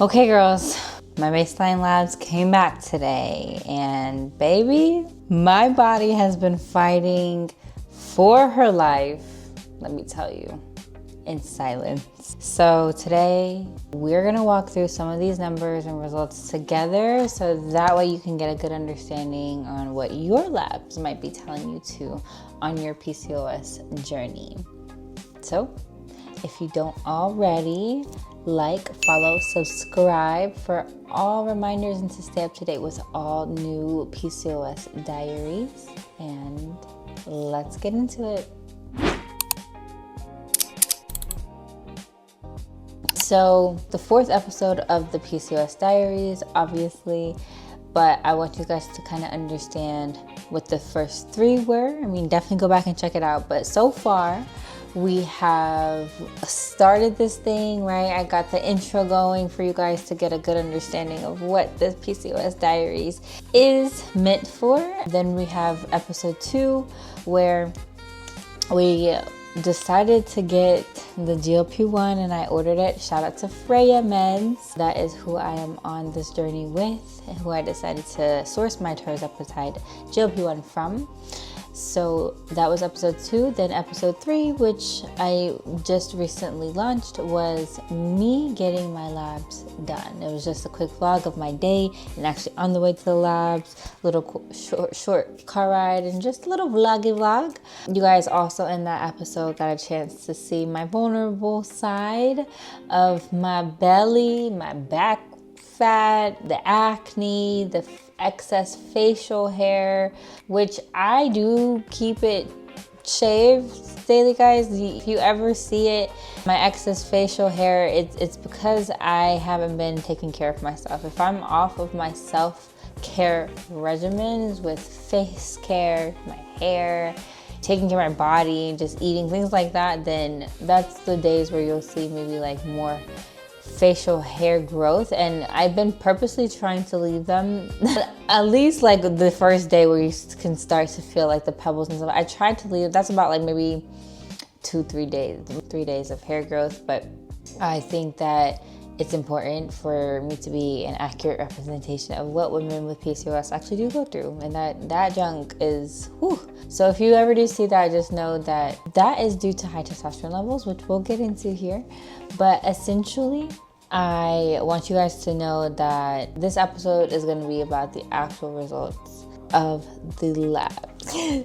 Okay, girls, my baseline labs came back today, and baby, my body has been fighting for her life, let me tell you, in silence. So today, we're gonna walk through some of these numbers and results together so that way you can get a good understanding on what your labs might be telling you to on your PCOS journey. So, if you don't already, like, follow, subscribe for all reminders and to stay up to date with all new PCOS diaries. And let's get into it. So the fourth episode of the PCOS diaries, obviously, but I want you guys to kind of understand what the first three were. I mean, definitely go back and check it out. But so far, we have started this thing, right? I got the intro going for you guys to get a good understanding of what this PCOS Diaries is meant for. Then we have episode 2 where we decided to get the GLP-1 and I ordered it. Shout out to Freya Meds. That is who I am on this journey with and who I decided to source my tirzepatide GLP-1 from. So that was episode 2. Then episode 3, which I just recently launched, was me getting my labs done. It was just a quick vlog of my day and actually on the way to the labs, little short car ride and just a little vloggy vlog. You guys also in that episode got a chance to see my vulnerable side of my belly, my back fat, the acne, the excess facial hair, which I do keep it shaved daily, guys. If you ever see it, my excess facial hair, it's because I haven't been taking care of myself. If I'm off of my self-care regimens with face care, my hair, taking care of my body, just eating, things like that, then that's the days where you'll see maybe like more facial hair growth, and I've been purposely trying to leave them at least like the first day where you can start to feel like the pebbles and stuff. I tried to leave, that's about like maybe 3 days of hair growth, but I think that it's important for me to be an accurate representation of what women with PCOS actually do go through, and that junk is whew. So if you ever do see that, just know that that is due to high testosterone levels, which we'll get into here. But essentially, I want you guys to know that this episode is going to be about the actual results of the lab.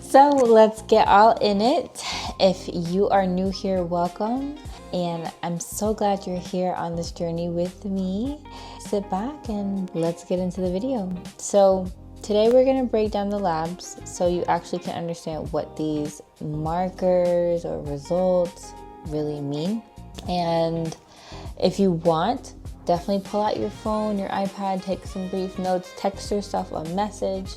So let's get all in it. If you are new here, welcome. And I'm so glad you're here on this journey with me. Sit back and let's get into the video. So today we're gonna break down the labs so you actually can understand what these markers or results really mean. And if you want, definitely pull out your phone, your iPad, take some brief notes, text yourself a message,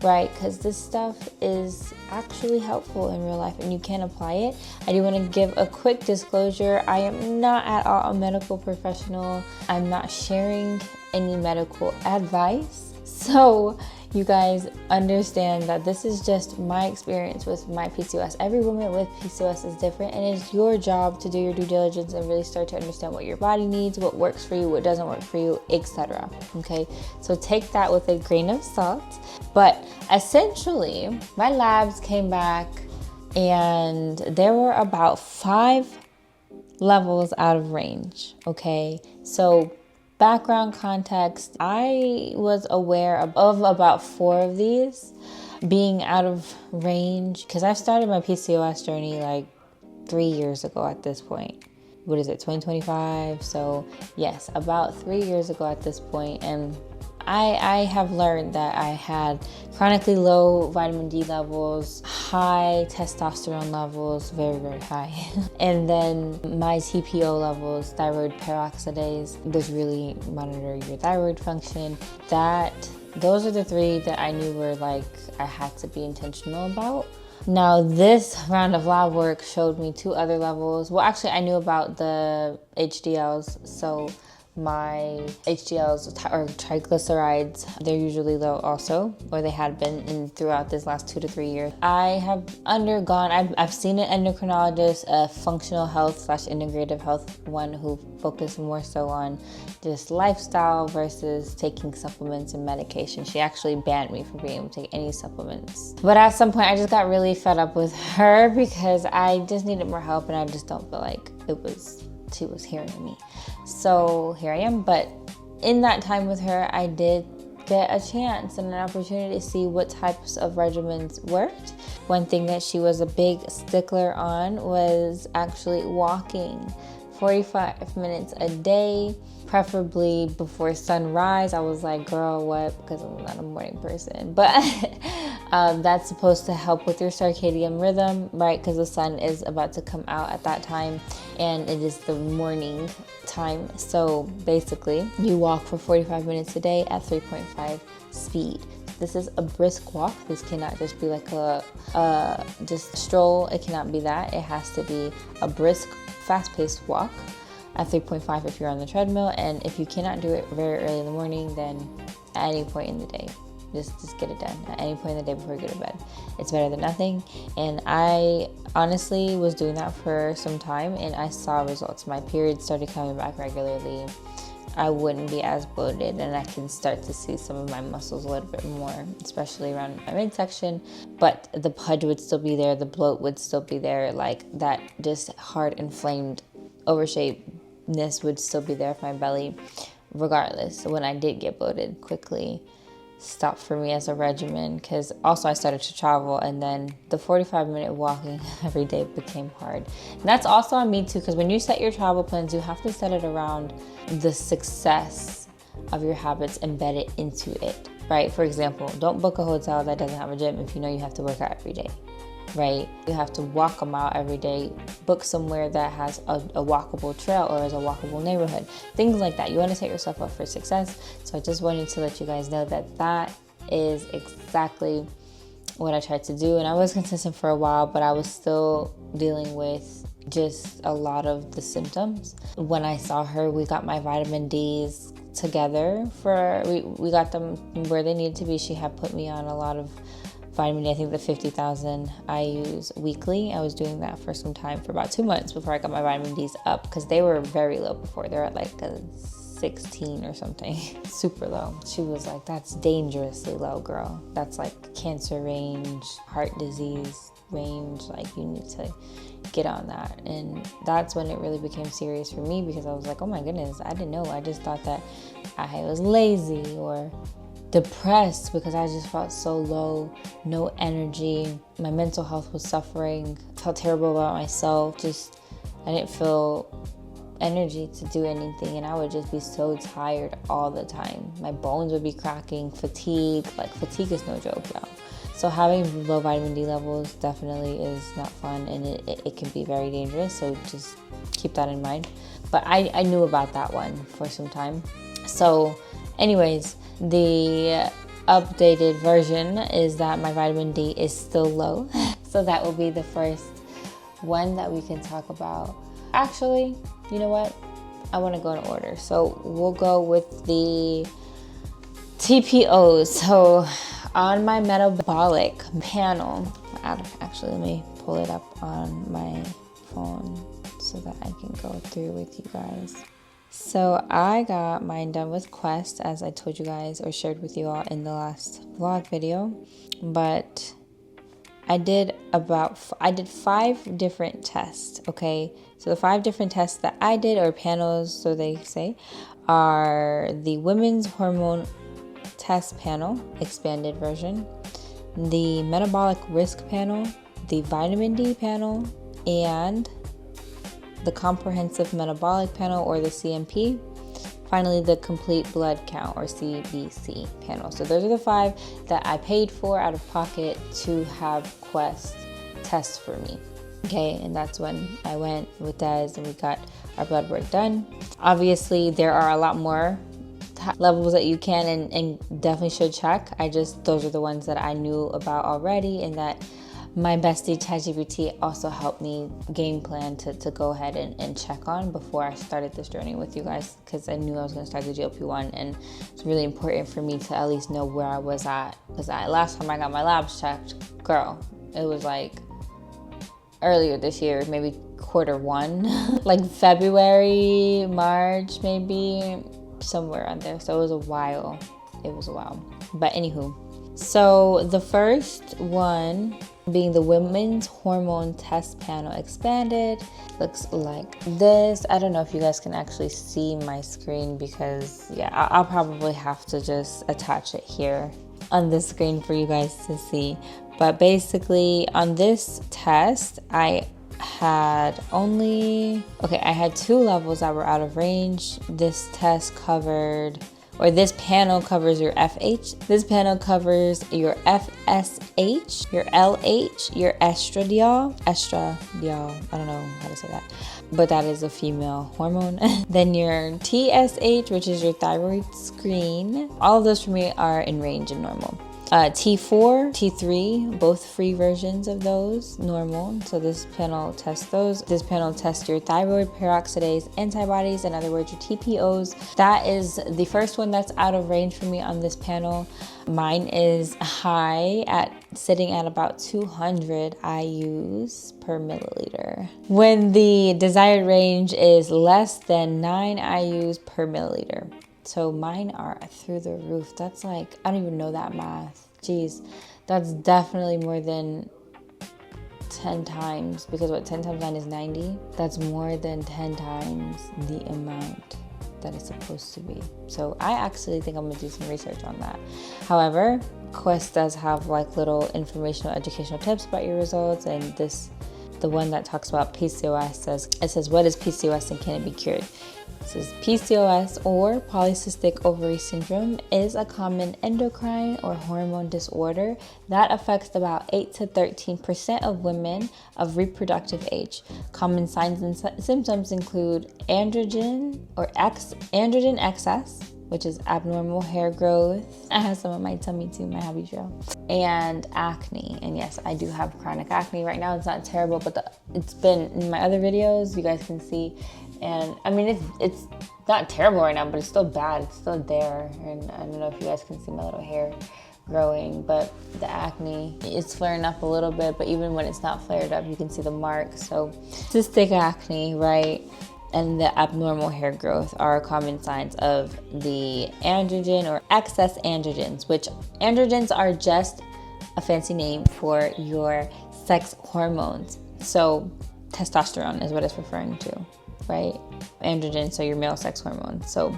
right? Because this stuff is actually helpful in real life and you can apply it. I do want to give a quick disclosure. I am not at all a medical professional. I'm not sharing any medical advice. So you guys understand that this is just my experience with my PCOS. Every woman with PCOS is different, and it's your job to do your due diligence and really start to understand what your body needs, what works for you, what doesn't work for you, etc. Okay, so take that with a grain of salt. But essentially, my labs came back and there were about 5 levels out of range. Okay, so background context, I was aware of about 4 of these being out of range because I started my PCOS journey like 3 years ago at this point. What is it, 2025? So yes, about 3 years ago at this point. And I have learned that I had chronically low vitamin D levels, high testosterone levels, very, very high. And then my TPO levels, thyroid peroxidase, was really monitoring your thyroid function. Those are the 3 that I knew were like, I had to be intentional about. Now this round of lab work showed me 2 other levels. Well, actually I knew about the HDLs. So My HDLs or triglycerides, they're usually low also, or they had been throughout this last 2 to 3 years. I have undergone, I've seen an endocrinologist, a functional health / integrative health one who focused more so on just lifestyle versus taking supplements and medication. She actually banned me from being able to take any supplements. But at some point I just got really fed up with her because I just needed more help, and I just don't feel like she was hearing me. So here I am. But in that time with her, I did get a chance and an opportunity to see what types of regimens worked. One thing that she was a big stickler on was actually walking 45 minutes a day, preferably before sunrise. I was like, girl, what? Because I'm not a morning person. But that's supposed to help with your circadian rhythm, right? Because the sun is about to come out at that time, and it is the morning time. So basically, you walk for 45 minutes a day at 3.5 speed. This is a brisk walk. This cannot just be like a just stroll. It cannot be that. It has to be a brisk, fast-paced walk at 3.5 if you're on the treadmill. And if you cannot do it very early in the morning, then at any point in the day, just get it done at any point in the day before you go to bed. It's better than nothing. And I honestly was doing that for some time, and I saw results. My periods started coming back regularly. I wouldn't be as bloated, and I can start to see some of my muscles a little bit more, especially around my midsection. But the pudge would still be there, the bloat would still be there, like that just hard, inflamed, overshapedness would still be there for my belly, regardless. So when I did get bloated, quickly stopped for me as a regimen, because also I started to travel, and then the 45-minute walking every day became hard. And that's also on me too, because when you set your travel plans, you have to set it around the success of your habits embedded into it, right? For example, don't book a hotel that doesn't have a gym if you know you have to work out every day, right? You have to walk a mile every day. Book somewhere that has a walkable trail or is a walkable neighborhood, things like that. You want to set yourself up for success. So I just wanted to let you guys know that that is exactly what I tried to do. And I was consistent for a while, but I was still dealing with just a lot of the symptoms. When I saw her, we got my vitamin D's together we got them where they needed to be. She had put me on a lot of vitamin D. I think the 50,000 I use weekly. I was doing that for some time, for about 2 months before I got my vitamin D's up, because they were very low before. They're at like a 16 or something, super low. She was like, that's dangerously low, girl. That's like cancer range, heart disease range. Like, you need to get on that. And that's when it really became serious for me, because I was like, oh my goodness, I didn't know. I just thought that I was lazy or depressed because I just felt so low, no energy. My mental health was suffering. Felt terrible about myself. Just, I didn't feel energy to do anything, and I would just be so tired all the time. My bones would be cracking, fatigue is no joke, y'all. So having low vitamin D levels definitely is not fun, and it can be very dangerous, so just keep that in mind. But I knew about that one for some time. So anyways, the updated version is that my vitamin D is still low. So that will be the first one that we can talk about. Actually, you know what? I want to go in order. So we'll go with the TPOs. So on my metabolic panel, actually, let me pull it up on my phone so that I can go through with you guys. So I got mine done with Quest, as I told you guys or shared with you all in the last vlog video. But I did 5 different tests, okay? So the 5 different tests that I did, or panels, so they say, are the Women's Hormone Test Panel, expanded version, the Metabolic Risk Panel, the Vitamin D Panel, and the Comprehensive Metabolic Panel, or the CMP. Finally, the Complete Blood Count, or CBC panel. So those are the 5 that I paid for out of pocket to have Quest test for me. Okay, and that's when I went with Des and we got our blood work done. Obviously, there are a lot more levels that you can and definitely should check. Those are the ones that I knew about already and that my bestie ChatGPT also helped me game plan to go ahead and check on before I started this journey with you guys, because I knew I was going to start the GLP-1, and it's really important for me to at least know where I was at, because last time I got my labs checked, girl, it was like earlier this year, maybe Q1, like February, March, maybe somewhere on there. So it was a while. But anywho, so the first one being the Women's Hormone Test Panel Expanded, looks like this. I don't know if you guys can actually see my screen, because yeah, I'll probably have to just attach it here on the screen for you guys to see. But basically on this test, I had 2 levels that were out of range. This test covered, or this panel covers your FH. This panel covers your FSH, your LH, your estradiol, I don't know how to say that, but that is a female hormone. Then your TSH, which is your thyroid screen. All of those for me are in range and normal. T4, T3, both free versions of those, normal. So this panel tests those. This panel tests your thyroid peroxidase antibodies, in other words, your TPOs. That is the first one that's out of range for me on this panel. Mine is high, sitting at about 200 IUs per milliliter, when the desired range is less than 9 IUs per milliliter. So mine are through the roof. That's like, I don't even know that math. Jeez, that's definitely more than 10 times, because 10 times 9 is 90. That's more than 10 times the amount that it's supposed to be. So I actually think I'm gonna do some research on that. However, Quest does have like little informational educational tips about your results, and the one that talks about PCOS says, what is PCOS and can it be cured? It says PCOS, or polycystic ovary syndrome, is a common endocrine or hormone disorder that affects about 8 to 13% of women of reproductive age. Common signs and symptoms include androgen excess, which is abnormal hair growth. I have some on my tummy too, my hobby trail. And acne. And yes, I do have chronic acne right now. It's not terrible, but it's been in my other videos, you guys can see. And I mean, it's not terrible right now, but it's still bad. It's still there. And I don't know if you guys can see my little hair growing, but the acne is flaring up a little bit. But even when it's not flared up, you can see the marks. So cystic acne, right? And the abnormal hair growth are common signs of the androgen or excess androgens, which androgens are just a fancy name for your sex hormones. So testosterone is what it's referring to, right? Androgen, so your male sex hormones. So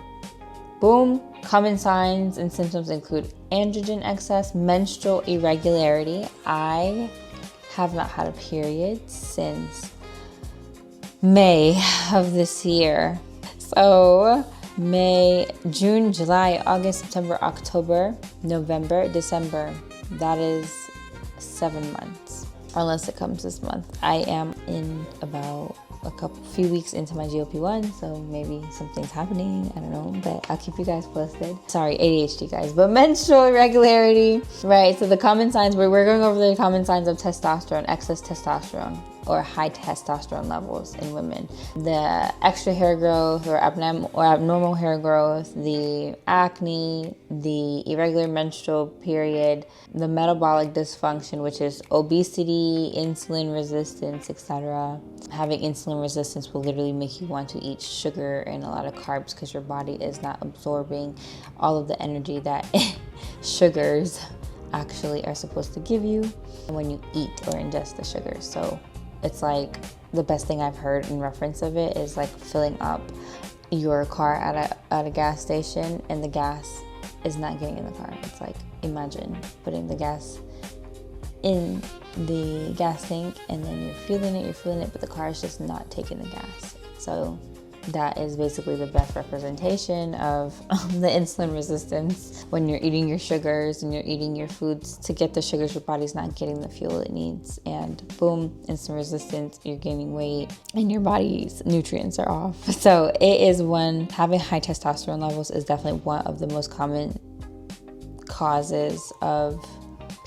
boom, common signs and symptoms include androgen excess, menstrual irregularity. I have not had a period since May of this year. So May, June, July, August, September, October, November, December. That is 7 months, unless it comes this month. I am in about few weeks into my GLP-1, so maybe something's happening, I don't know, but I'll keep you guys posted. Sorry, ADHD guys, but menstrual irregularity, right? So the common signs, we're going over the common signs of testosterone, excess testosterone, or high testosterone levels in women. The extra hair growth or abnormal hair growth, the acne, the irregular menstrual period, the metabolic dysfunction, which is obesity, insulin resistance, etc. Having insulin resistance will literally make you want to eat sugar and a lot of carbs, because your body is not absorbing all of the energy that sugars actually are supposed to give you when you eat or ingest the sugars. So it's like the best thing I've heard in reference of it is like filling up your car at a gas station and the gas is not getting in the car. It's like, imagine putting the gas in the gas tank and then you're feeling it, but the car is just not taking the gas. So that is basically the best representation of the insulin resistance. When you're eating your sugars and you're eating your foods to get the sugars, your body's not getting the fuel it needs, and boom, insulin resistance, you're gaining weight and your body's nutrients are off. So it is having high testosterone levels is definitely one of the most common causes of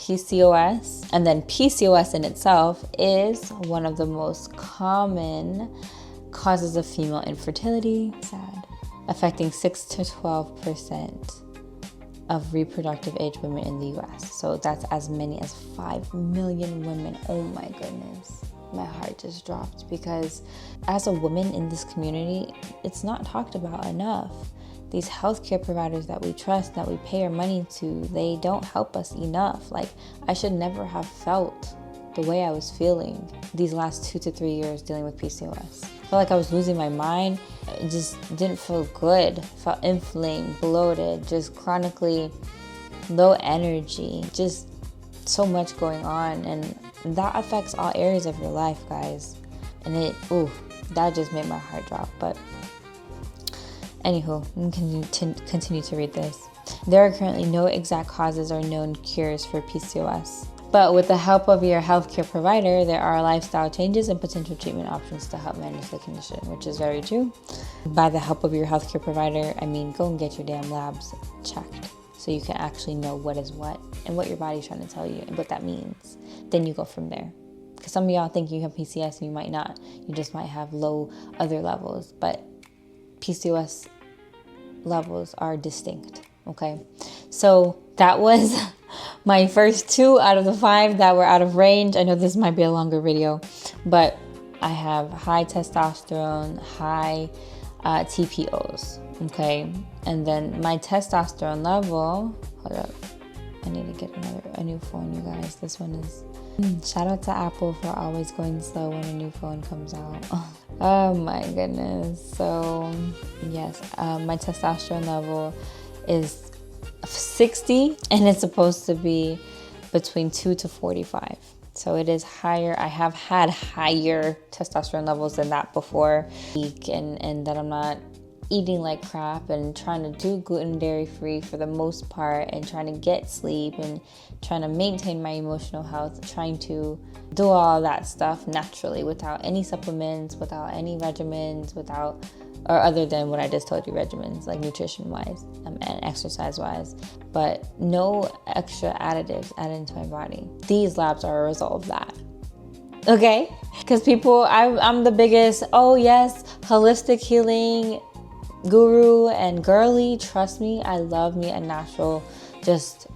PCOS. And then PCOS in itself is one of the most common causes of female infertility, sad, affecting 6 to 12% of reproductive age women in the US. So that's as many as 5 million women. Oh my goodness. My heart just dropped, because as a woman in this community, it's not talked about enough. These healthcare providers that we trust, that we pay our money to, they don't help us enough. Like, I should never have felt the way I was feeling these last 2 to 3 years dealing with PCOS. I felt like I was losing my mind. It just didn't feel good. Felt inflamed, bloated, just chronically low energy, just so much going on. And that affects all areas of your life, guys. And that just made my heart drop. But anywho, I'm going to continue to read this. There are currently no exact causes or known cures for PCOS. But with the help of your healthcare provider, there are lifestyle changes and potential treatment options to help manage the condition, which is very true. By the help of your healthcare provider, I mean go and get your damn labs checked so you can actually know what is what and what your body's trying to tell you and what that means. Then you go from there. Because some of y'all think you have PCOS and you might not. You just might have low other levels. But PCOS levels are distinct, okay? So that was my first 2 out of the 5 that were out of range. I know this might be a longer video, but I have high testosterone, high TPOs, okay? And then my testosterone level, hold up, I need to get a new phone, you guys. This one is, shout out to Apple for always going slow when a new phone comes out. Oh my goodness. So yes, my testosterone level is 60, and it's supposed to be between 2 to 45. So it is higher. I have had higher testosterone levels than that before, and that I'm not eating like crap and trying to do gluten, dairy free for the most part, and trying to get sleep and trying to maintain my emotional health, trying to do all that stuff naturally without any supplements, without any regimens, or other than what I just told you, regimens, like nutrition-wise and exercise-wise, but no extra additives added into my body. These labs are a result of that, okay? Because I'm the biggest, oh yes, holistic healing guru and girly. Trust me, I love me a natural just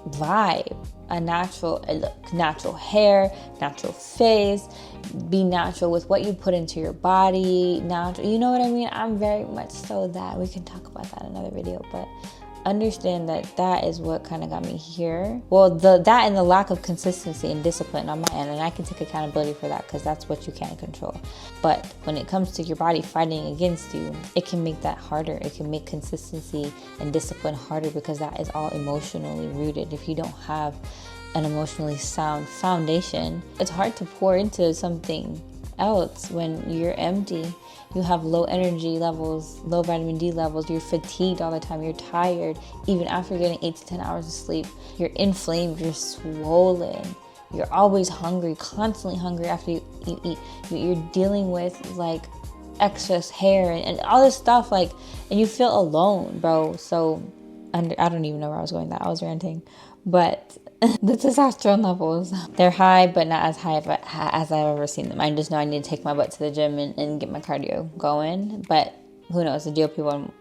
vibe, a natural hair, natural face, be natural with what you put into your body, natural, you know what I mean? I'm very much so that. We can talk about that in another video, but understand that is what kind of got me here. Well, that and the lack of consistency and discipline on my end, and I can take accountability for that because that's what you can't control. But when it comes to your body fighting against you, it can make that harder. It can make consistency and discipline harder because that is all emotionally rooted. If you don't have an emotionally sound foundation, it's hard to pour into something else when you're empty. You have low energy levels, low vitamin D levels, you're fatigued all the time, you're tired, even after getting 8 to 10 hours of sleep, you're inflamed, you're swollen, you're always hungry, constantly hungry after you eat, you're dealing with like excess hair and all this stuff, like, and you feel alone, bro. So I don't even know where I was going with that. I was ranting, but the testosterone levels, they're high, but not as high as I've ever seen them. I just know I need to take my butt to the gym and get my cardio going. But who knows? The GLP-1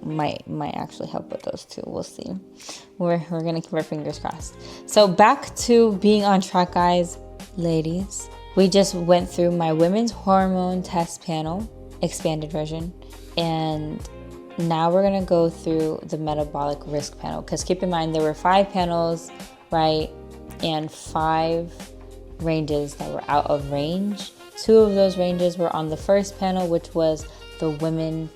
might actually help with those too. We'll see. We're gonna keep our fingers crossed. So back to being on track, guys, ladies. We just went through my women's hormone test panel, expanded version, and now we're gonna go through the metabolic risk panel. Because keep in mind, there were 5 panels, right, and 5 ranges that were out of range. 2 of those ranges were on the first panel, which was the women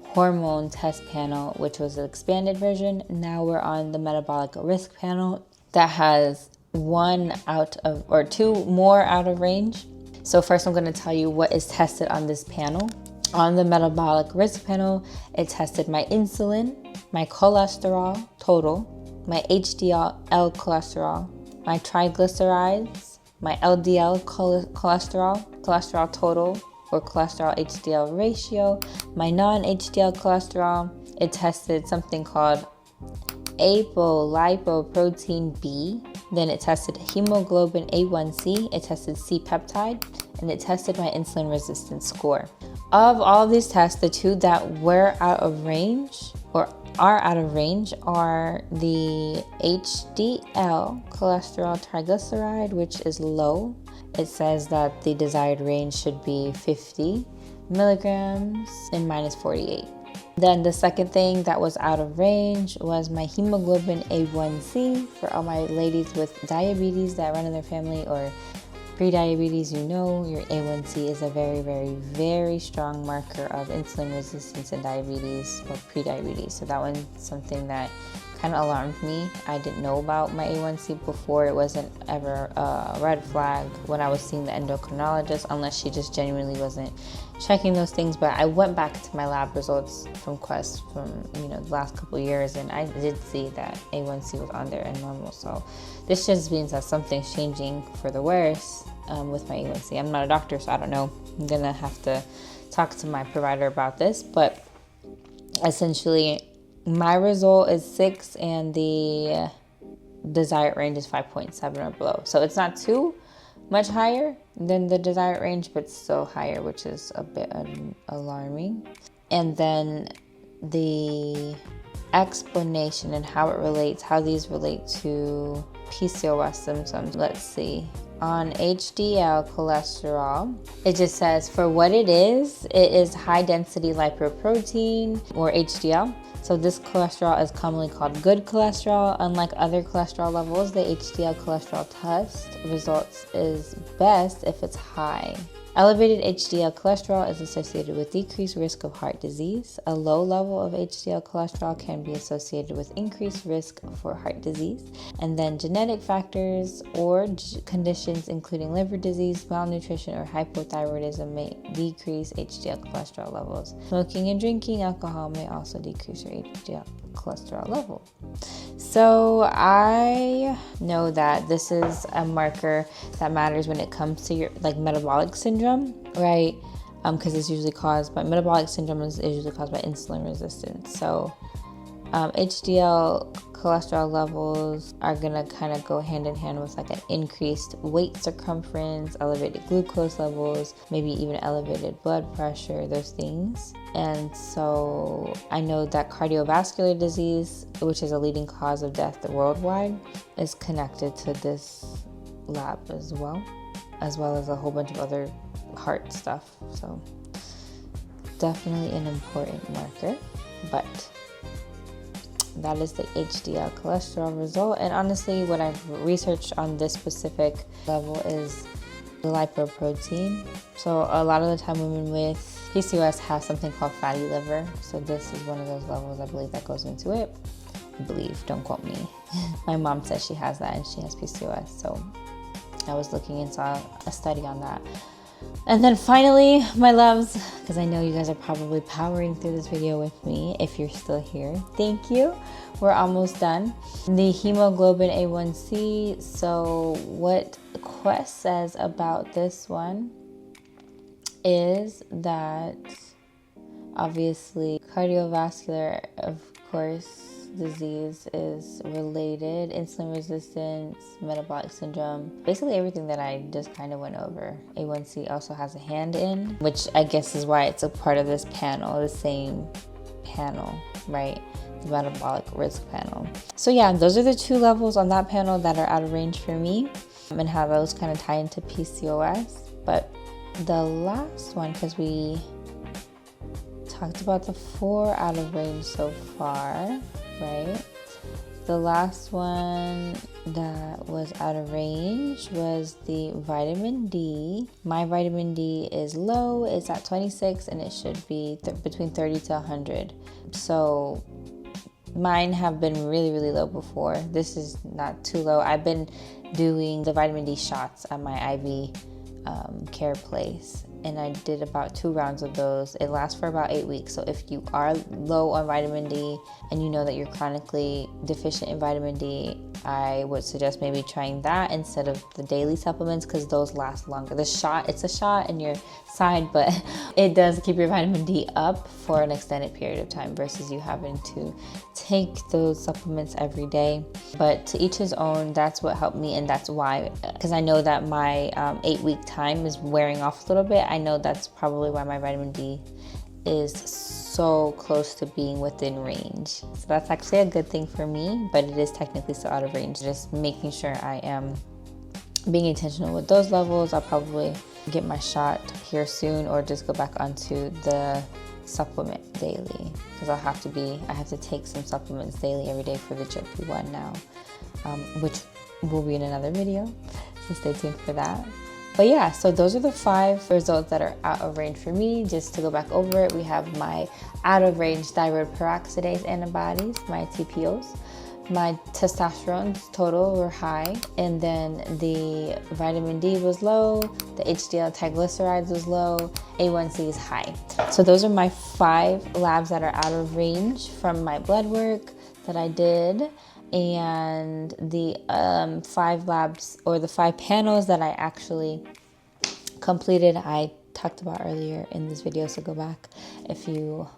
hormone test panel, which was the expanded version. Now we're on the metabolic risk panel that has 2 more out of range. So first I'm going to tell you what is tested on this panel. On the metabolic risk panel, it tested my insulin, my cholesterol total, my HDL cholesterol, my triglycerides, my LDL cholesterol total, or cholesterol HDL ratio, my non-HDL cholesterol. It tested something called apolipoprotein B, Then it tested hemoglobin A1C, it tested C-peptide, and it tested my insulin resistance score. Of all these tests, the two that were out of range or are out of range are the HDL cholesterol triglyceride, which is low. It says that the desired range should be 50 milligrams and minus 48. Then the second thing that was out of range was my hemoglobin A1C. For all my ladies with diabetes that run in their family or pre-diabetes, you know your A1C is a very, very, very strong marker of insulin resistance and diabetes or pre-diabetes. So that one's something that kind of alarmed me. I didn't know about my A1C before. It wasn't ever a red flag when I was seeing the endocrinologist, unless she just genuinely wasn't checking those things. But I went back to my lab results from Quest from the last couple of years, and I did see that A1C was on there and normal. So this just means that something's changing for the worse with my A1C. I'm not a doctor, so I don't know. I'm gonna have to talk to my provider about this, but essentially my result is 6 and the desired range is 5.7 or below. So it's not too much higher than the desired range, but still higher, which is a bit alarming. And then the explanation and how these relate to PCOS symptoms. Let's see. On HDL cholesterol, it just says for what it is high density lipoprotein or HDL. So this cholesterol is commonly called good cholesterol. Unlike other cholesterol levels, the HDL cholesterol test results is best if it's high. Elevated HDL cholesterol is associated with decreased risk of heart disease. A low level of HDL cholesterol can be associated with increased risk for heart disease. And then genetic factors or conditions including liver disease, malnutrition, or hypothyroidism may decrease HDL cholesterol levels. Smoking and drinking alcohol may also decrease your HDL cholesterol level. So I know that this is a marker that matters when it comes to your metabolic syndrome, right? Because it's usually caused by metabolic syndrome is usually caused by insulin resistance. So HDL cholesterol levels are gonna kind of go hand in hand with an increased weight circumference, elevated glucose levels, maybe even elevated blood pressure, those things. And so I know that cardiovascular disease, which is a leading cause of death worldwide, is connected to this lab as well as a whole bunch of other heart stuff. So definitely an important marker, but that is the HDL cholesterol result. And honestly, what I've researched on this specific level is the lipoprotein. So a lot of the time women with PCOS have something called fatty liver. So this is one of those levels, I believe, that goes into it. I believe, don't quote me. My mom says she has that and she has PCOS. So I was looking into a study on that. And then finally, my loves, because I know you guys are probably powering through this video with me. If you're still here, thank you. We're almost done. The hemoglobin A1C. So what Quest says about this one is that obviously cardiovascular, of course, disease is related, insulin resistance, metabolic syndrome, basically everything that I just kind of went over. A1C also has a hand in, which I guess is why it's a part of this panel, the same panel, right? The metabolic risk panel. So yeah, those are the two levels on that panel that are out of range for me and how those kind of tie into PCOS. But the last one, because we talked about the 4 out of range so far, right? The last one that was out of range was the vitamin D. My vitamin D is low, it's at 26, and it should be between 30 to 100. So mine have been really, really low before. This is not too low. I've been doing the vitamin D shots at my IV care place, and I did about 2 rounds of those. It lasts for about 8 weeks. So if you are low on vitamin D and you know that you're chronically deficient in vitamin D, I would suggest maybe trying that instead of the daily supplements, because those last longer. The shot, it's a shot in your side, but it does keep your vitamin D up for an extended period of time versus you having to take those supplements every day. But to each his own. That's what helped me, and that's why, because I know that my 8-week time is wearing off a little bit. I know that's probably why my vitamin D is so close to being within range. So that's actually a good thing for me, but it is technically still out of range. Just making sure I am being intentional with those levels. I'll probably get my shot here soon, or just go back onto the supplement daily, because I have to take some supplements daily every day for the GLP-1 now, which will be in another video, so stay tuned for that. But yeah, so those are the 5 results that are out of range for me. Just to go back over it, we have my out of range thyroid peroxidase antibodies, my TPOs. My testosterone total were high, and then the vitamin D was low, the HDL triglycerides was low, A1C is high. So those are my 5 labs that are out of range from my blood work that I did, and the 5 labs, or the 5 panels that I actually completed, I talked about earlier in this video, so go back if you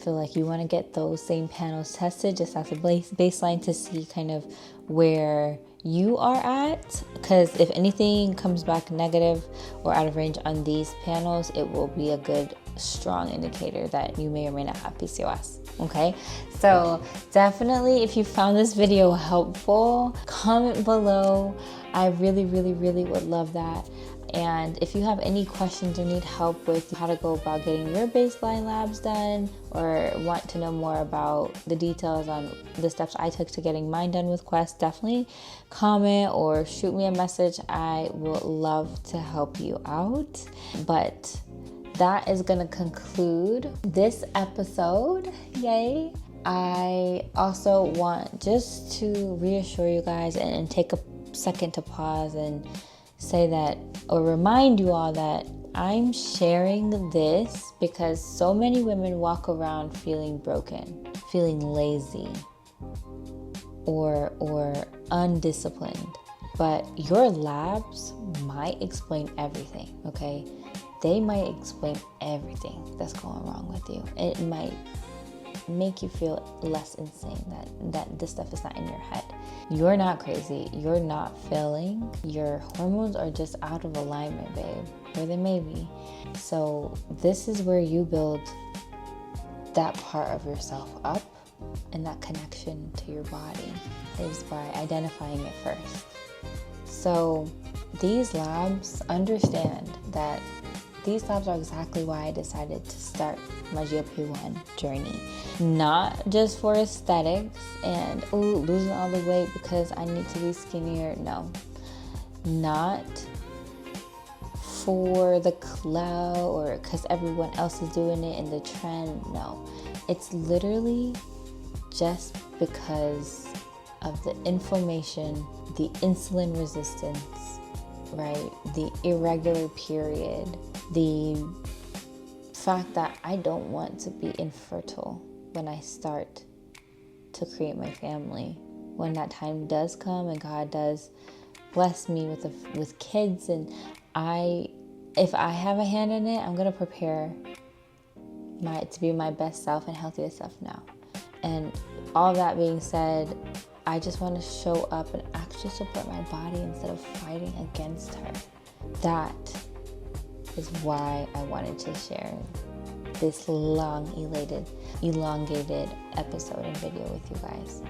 feel like you want to get those same panels tested, just as a baseline to see kind of where you are at, because if anything comes back negative or out of range on these panels, it will be a good strong indicator that you may or may not have PCOS. Okay, so definitely, if you found this video helpful, comment below. I really would love that. And if you have any questions or need help with how to go about getting your baseline labs done, or want to know more about the details on the steps I took to getting mine done with Quest, definitely comment or shoot me a message. I would love to help you out. But that is going to conclude this episode. Yay. I also want just to reassure you guys and take a second to pause and say that, or remind you all that I'm sharing this because so many women walk around feeling broken, feeling lazy, or undisciplined. But your labs might explain everything, okay? They might explain everything that's going wrong with you. It might make you feel less insane that this stuff is not in your head. You're not crazy. You're not failing. Your hormones are just out of alignment, babe, or they may be. So this is where you build that part of yourself up, and that connection to your body is by identifying it first. So these labs, understand that these labs are exactly why I decided to start my GLP-1 journey. Not just for aesthetics and losing all the weight because I need to be skinnier. No. Not for the clout or because everyone else is doing it in the trend. No. It's literally just because of the inflammation, the insulin resistance, right? The irregular period, the fact that I don't want to be infertile when I start to create my family. When that time does come and God does bless me with kids, and if I have a hand in it, I'm gonna prepare to be my best self and healthiest self now. And all that being said, I just want to show up and actually support my body instead of fighting against her. That is why I wanted to share this elongated episode and video with you guys.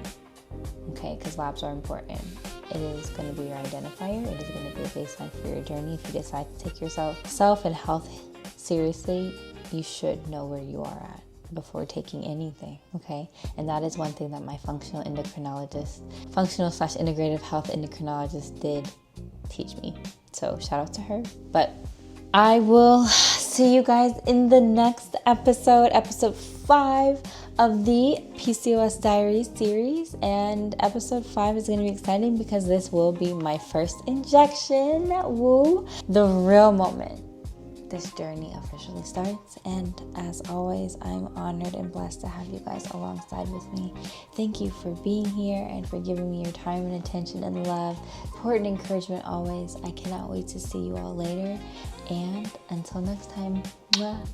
Okay, because labs are important. It is going to be your identifier. It is going to be a baseline for your journey. If you decide to take yourself and health seriously, you should know where you are at before taking anything, okay? And that is one thing that my functional /integrative health endocrinologist did teach me. So shout out to her. But I will see you guys in the next episode 5 of the PCOS Diaries series. And episode 5 is going to be exciting because this will be my first injection. Woo! The real moment this journey officially starts. And as always, I'm honored and blessed to have you guys alongside with me. Thank you for being here and for giving me your time and attention and love, support and encouragement always. I cannot wait to see you all later. And until next time, mwah.